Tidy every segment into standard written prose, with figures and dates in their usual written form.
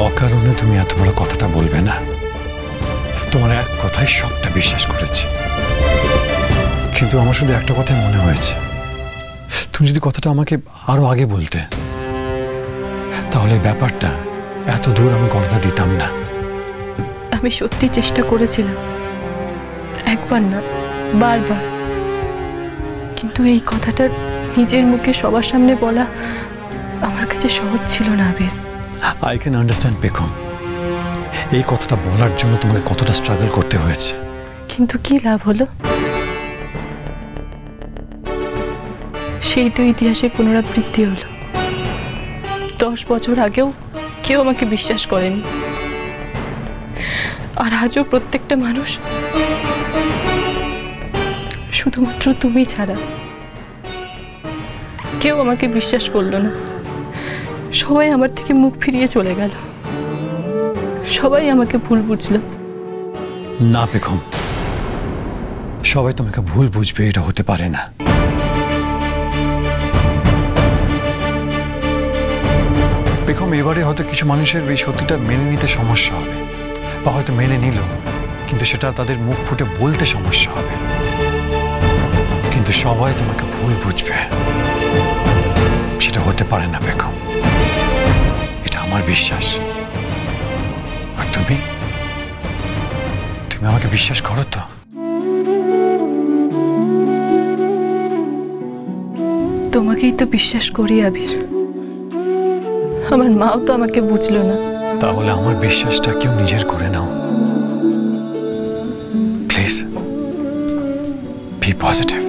অকারণে তুমি এত বড় কথাটা বলবে না। তোমার এক কথায় সবটা বিশ্বাস করেছি, কিন্তু আমার শুধু একটা কথাই মনে হয়েছে, তুমি যদি কথাটা আমাকে আরো আগে বলতে, তাহলে ব্যাপারটা এত দূর আমি কথা দিতাম না। আমি সত্যি চেষ্টা করেছিলাম, একবার না বারবার, কিন্তু এই কথাটা নিজের মুখে সবার সামনে বলা আমার কাছে সহজ ছিল না আবির। আই ক্যান আন্ডারস্ট্যান্ড পেখম, এই কথাটা বলার জন্য তোমাকে কতটা স্ট্রাগল করতে হয়েছে। কিন্তু কি লাভ হলো? সেই তো ইতিহাসের পুনরাবৃত্তি হলো। 10 বছর আগেও কেউ আমাকে বিশ্বাস করেনি, আর আজও প্রত্যেকটা মানুষ, শুধুমাত্র তুমি ছাড়া, কেউ আমাকে বিশ্বাস করলো না। সবাই আমার থেকে মুখ ফিরিয়ে চলে গেল, সবাই আমাকে ভুল বুঝলো। না পেখম, সবাই তোমাকে ভুল বুঝবে এটা হতে পারে না। পেখম, এবারে হয়তো কিছু মানুষের এই সত্যিটা মেনে নিতে সমস্যা হবে, বা হয়তো মেনে নিল, কিন্তু সেটা তাদের মুখ ফুটে বলতে সমস্যা হবে। কিন্তু সবাই তোমাকে ভুল বুঝবে, সেটা হতে পারে না পেখম, এটা আমার বিশ্বাস। আর তুমি আমাকে বিশ্বাস করো তো? তোমাকেই তো বিশ্বাস করি আবির, আমার মাও তো আমাকে বুঝলো না। তাহলে আমার বিশ্বাসটা কেউ নিজের করে নাও প্লিজ, বি পজিটিভ।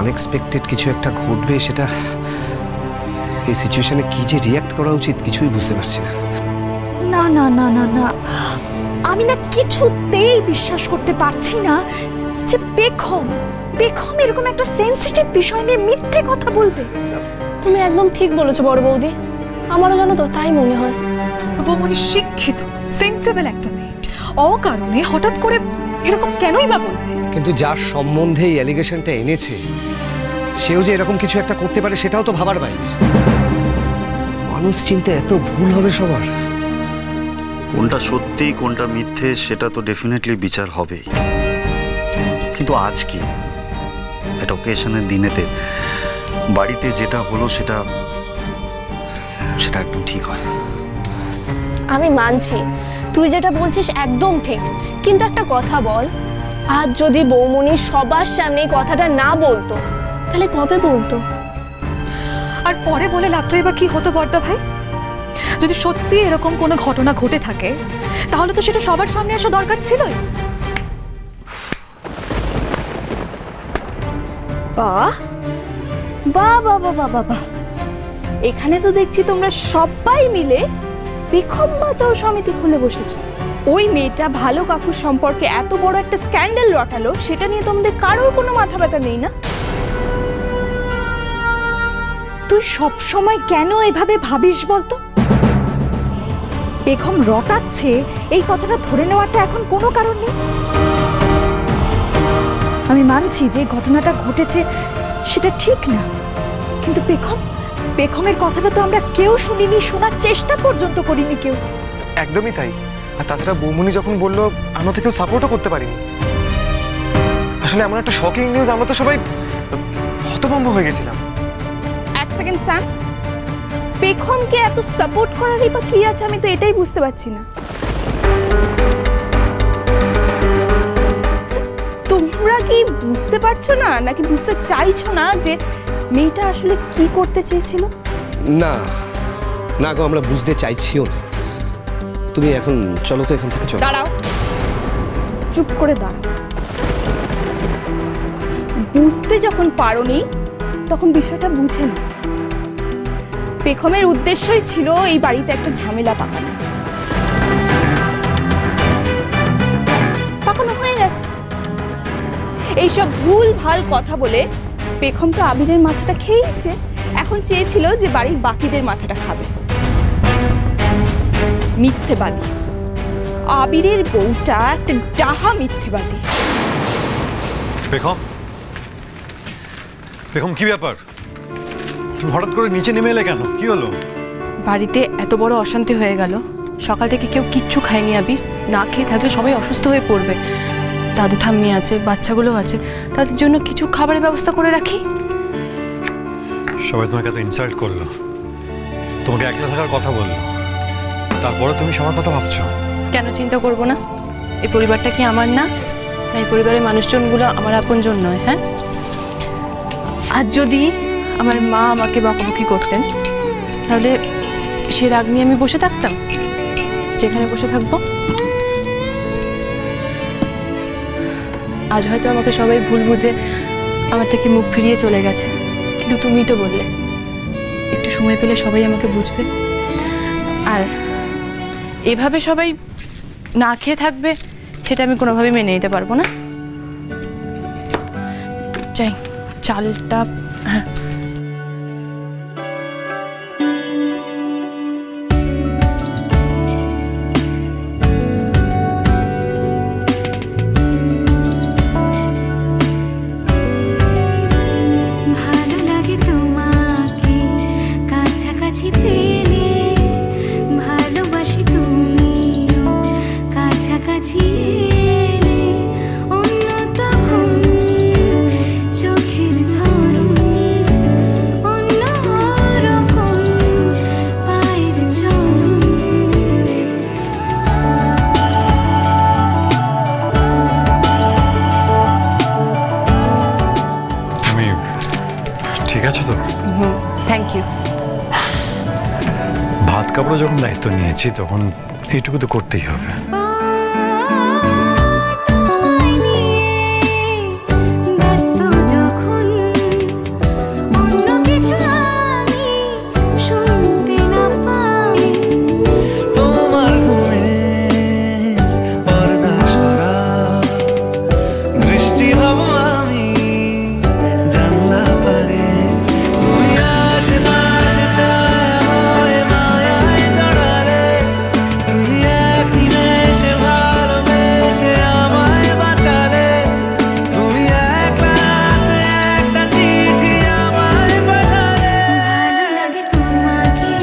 আনএক্সপেক্টেড কিছু একটা ঘটবে, সেটা এই সিচুয়েশনে কি যে রিঅ্যাক্ট করা উচিত কিছুই বুঝতে পারছি না। না না না না না, আমি না কিছুতেই বিশ্বাস করতে পারছি না যে পেখম এরকম একটা সেনসিটিভ বিষয় নিয়ে মিথ্যে কথা বলবে। তুমি একদম ঠিক বলেছো বড় বৌদি, আমারও জানো তো তাই মনে হয়। বৌমনি শিক্ষিত, সেন্সিবল একটা মেয়ে, অকারণে হঠাৎ করে এরকম কেনই বা বলবে? কিন্তু যার সম্বন্ধে এই অ্যালিগেশনটা এনেছে সেও যে এরকম কিছু একটা করতে পারে সেটাও তো ভাবার বাইরে। মানুষ চিন্তা এত ভুল হবে সবার। কোনটা সত্যি কোনটা মিথ্যে সেটা তো ডেফিনেটলি বিচার হবেই, কিন্তু আজকে একটা ওকেশনের দিনেতে বাড়িতে যেটা হলো সেটা একদম ঠিক হয়। আমি মানছি তুই যেটা বলছিস একদম ঠিক, কিন্তু একটা কথা বল, আজ যদি বৌমনি সবার সামনে কথাটা না বলতো তাহলে কবে বলতো? আর পরে বলে লাভটাই বা কি হতো বর্দা ভাই? যদি সত্যি এরকম কোনো ঘটনা ঘটে থাকে তাহলে তো সেটা সবার সামনে আসা দরকার ছিলই। বাহ বাহ বাহ বাহ বাহ বাহ, এখানে তো দেখছি তোমরা সবাই মিলে পেখম বাঁচাও সমিতি খুলে বসেছো। ওই মেয়েটা ভালো কাকুর সম্পর্কে এত বড় একটা স্ক্যান্ডাল রটালো, সেটা নিয়ে তোমাদের কারোর কোনো মাথা ব্যথা নেই না? তুই সব সময় কেন এভাবে ভাবিস বলতো? পেখম রটাচ্ছে এই কথাটা ধরে নেওয়াটা এখন কোনো কারণ নেই। আমি মানছি যে ঘটনাটা ঘটেছে সেটা ঠিক না, কিন্তু পেখমের কথাটা তো আমরা কেউ শুনিনি, শোনার চেষ্টা পর্যন্ত করিনি কেউ। একদমই তাই। আর তাছাড়া বৌমনি যখন বললো আমরা তো কেউ সাপোর্টও করতে পারিনি। আসলে এমন একটা শকিং নিউজ, আমরা তো সবাই হতভম্ব হয়ে গেছিলাম। এক সেকেন্ড স্যার, পেখমকে এত সাপোর্ট করারই বা কি আছে আমি তো এটাই বুঝতে পারছি না। তোমরা কি বুঝতে পারছো না, নাকি বুঝতে চাইছো না যে মেয়েটা আসলে কি করতে চেয়েছিল? না না গো, আমরা বুঝতে চাইছিও না। তুমি এখন চলো তো এখান থেকে চলো। দাঁড়াও, চুপ করে দাঁড়াও। বুঝতে যখন পারোনি তখন বিষয়টা বুঝে না। পেখমের উদ্দেশ্যই ছিল এই বাড়িতে একটা ঝামেলা পাকানো হয়ে গেছে। এইসব ভুল ভাল কথা বলে পেখম তো আবিরের মাথাটা খেয়েছে। এখন এখন চেয়েছিল যে বাড়ির বাকিদের মাথাটা খাবে। মিথ্যেবাদী। আবিরের বউটা একটা ডাহা মিথ্যেবাদী। বেগম, বেগম কি ব্যাপার? তুমি হঠাৎ করে নিচে নেমে এলে কেন? কি হলো? বাড়িতে এত বড় অশান্তি হয়ে গেল, সকাল থেকে কেউ কিচ্ছু খায়নি। আবির না খেয়ে থাকলে সবাই অসুস্থ হয়ে পড়বে। দাদু ঠাম্মি আছে, বাচ্চাগুলো আছে, তাদের জন্য কিছু খাবারের ব্যবস্থা করে রাখি। সবাই তোমাকে এত ইনসাল্ট করলো, তোমাকে একলা থাকার কথা বললো, তারপরে তুমি সবার কথা ভাবছো। কেন চিন্তা করব না? এই পরিবারটা কি আমার না? এই পরিবারের মানুষজনগুলো আমার আপনজন নয়? হ্যাঁ, আজ যদি আমার মা আমাকে বকাবকি করতেন, তাহলে সে রাগ নিয়ে আমি বসে থাকতাম যেখানে বসে থাকবো? আজ হয়তো আমাকে সবাই ভুল বুঝে আমার থেকে মুখ ফিরিয়ে চলে গেছে, কিন্তু তুমিই তো বললে একটু সময় পেলে সবাই আমাকে বুঝবে। আর এভাবে সবাই না খেয়ে থাকবে সেটা আমি কোনোভাবেই মেনে নিতে পারবো না। চাই চালটা। হ্যাঁ, ভালো লাগে তোমাকে কাছাকাছি পেলে, ভালোবাসি তুমিও কাছাকাছি এলে, অন্য তখন চোখের ধরন অন্য রকম, পায়ের চলন। তুমি ঠিক আছো তো? Thank you. ভাত কাপড় যখন দায়িত্ব নিয়েছি তখন এইটুকু তো করতেই হবে। তোমায় নিয়ে ব্যস্ত যখন, অন্য কিছু আমি শুনতে না পাই। তোমার ঘুমে পর্দা সরা, বৃষ্টি হব আমি জানলা পারে, তুমি আশেপাশে ছায়া হয়ে মায়ায় জড়ালে, তুমি এক নিমেষে ভালোবেসে আমায় বাঁচালে, তুমি এক রাতে একটা চিঠি আমায় পাঠালে। ভালো লাগে তোমাকে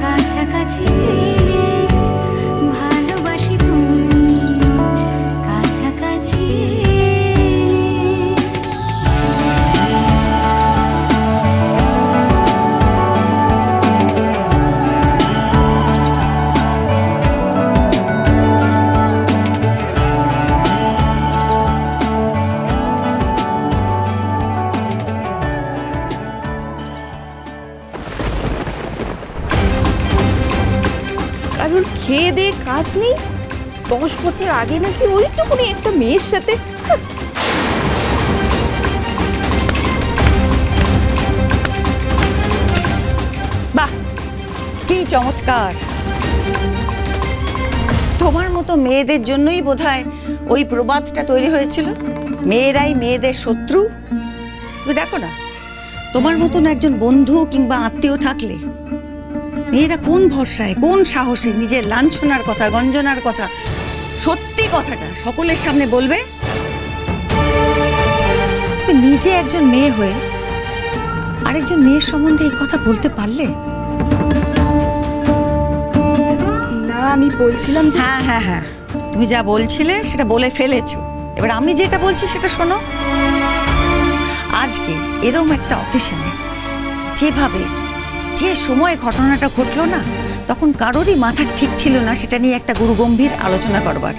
কাছাকাছি পেলে, ভালোবাসি তুমিও কাছাকাছি এলে। কারণ খেয়ে দিয়ে কাজ নেই, 10 বছর আগে নাকি ওইটুকুনি একটা মেয়ের সাথে। বাহ, কি চমৎকার! তোমার মতো মেয়েদের জন্যই বোধহয় ওই প্রবাদটা তৈরি হয়েছিল, মেয়েরাই মেয়েদের শত্রু। তুমি দেখো না, তোমার মতন একজন বন্ধু কিংবা আত্মীয় থাকলে মেয়েরা কোন ভরসায়, কোন সাহসে নিজের লাঞ্ছনার কথা, গঞ্জনার কথা, সত্যি কথাটা সকলের সামনে বলবে। তুমি নিজে একজন মেয়ে হয়ে আরেকজন মেয়ের সম্বন্ধে এই কথা বলতে পারলে? না, আমি বলছিলাম যে হ্যাঁ হ্যাঁ হ্যাঁ, তুমি যা বলছিলে সেটা বলে ফেলেছো। এবার আমি যেটা বলছি সেটা শোনো। আজকে এরকম একটা অকেশনে যেভাবে যে সময় ঘটনাটা ঘটলো না, তখন কারোরই মাথা ঠিক ছিল না সেটা নিয়ে একটা গুরুগম্ভীর আলোচনা করবার।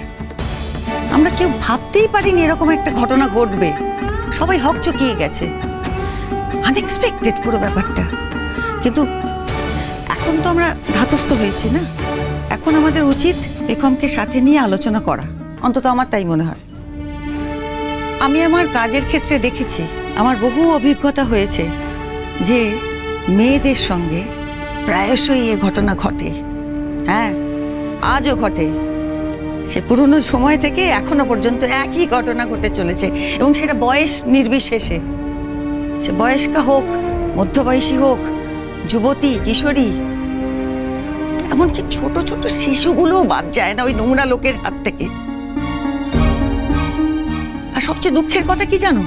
আমরা কেউ ভাবতেই পারিনি এরকম একটা ঘটনা ঘটবে। সবাই হকচকিয়ে গেছে, আনএক্সপেক্টেড পুরো ব্যাপারটা। কিন্তু এখন তো আমরা ধাতস্থ হয়েছি না, এখন আমাদের উচিত বেগমকে সাথে নিয়ে আলোচনা করা, অন্তত আমার তাই মনে হয়। আমি আমার কাজের ক্ষেত্রে দেখেছি, আমার বহু অভিজ্ঞতা হয়েছে যে মেয়েদের সঙ্গে প্রায়শই এ ঘটনা ঘটে। হ্যাঁ, আজও ঘটে। সে পুরনো সময় থেকে এখনো পর্যন্ত একই ঘটনা ঘটে চলেছে, এবং সেটা বয়স নির্বিশেষে। সে বয়স্কা হোক মধ্যবয়সী হোক, যুবতী, কিশোরী, এমনকি ছোট ছোট শিশুগুলোও বাদ যায় না ওই নোংরা লোকের হাত থেকে। আর সবচেয়ে দুঃখের কথা কি জানো,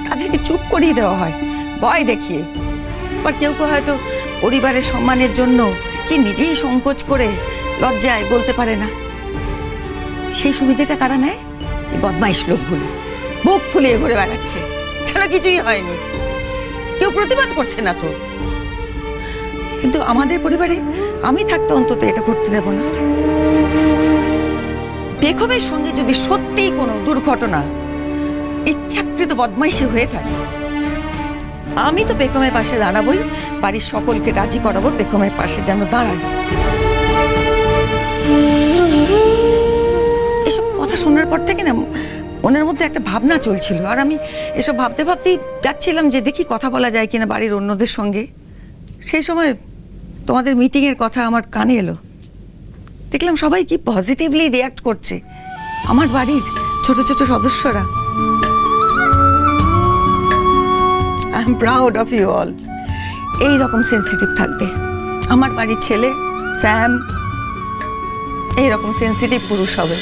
তাদেরকে চুপ করিয়ে দেওয়া হয় ভয় দেখিয়ে। আবার কেউ কেউ হয়তো পরিবারের সম্মানের জন্য কি নিজেই সংকোচ করে লজ্জায় বলতে পারে না। সেই সুবিধাটা কারা নেয়? এই বদমাইশ লোকগুলো বুক ফুলিয়ে ঘুরে বেড়াচ্ছে, যেন কিছুই হয়নি, কেউ প্রতিবাদ করছে না তো। কিন্তু আমাদের পরিবারে আমি থাকতে অন্তত এটা করতে দেব না। বেগমের সঙ্গে যদি সত্যিই কোনো দুর্ঘটনা, ইচ্ছাকৃত বদমাইশি হয়ে থাকে, আমি তো বেগমের পাশে দাঁড়াবই, বাড়ির সকলকে রাজি করাবো বেগমের পাশে যেন দাঁড়ায়। এসব কথা শোনার পর থেকে না মনের মধ্যে একটা ভাবনা চলছিল, আর আমি এসব ভাবতে ভাবতেই যাচ্ছিলাম যে দেখি কথা বলা যায় কিনা বাড়ির অন্যদের সঙ্গে। সেই সময় তোমাদের মিটিংয়ের কথা আমার কানে এলো, দেখলাম সবাই কি পজিটিভলি রিয়াক্ট করছে, আমার বাড়ির ছোট ছোট সদস্যরা। I am proud of you all. এইরকম সেন্সিটিভ থাকবে আমার বাড়ির ছেলে স্যাম, এইরকম সেন্সিটিভ পুরুষ হবে।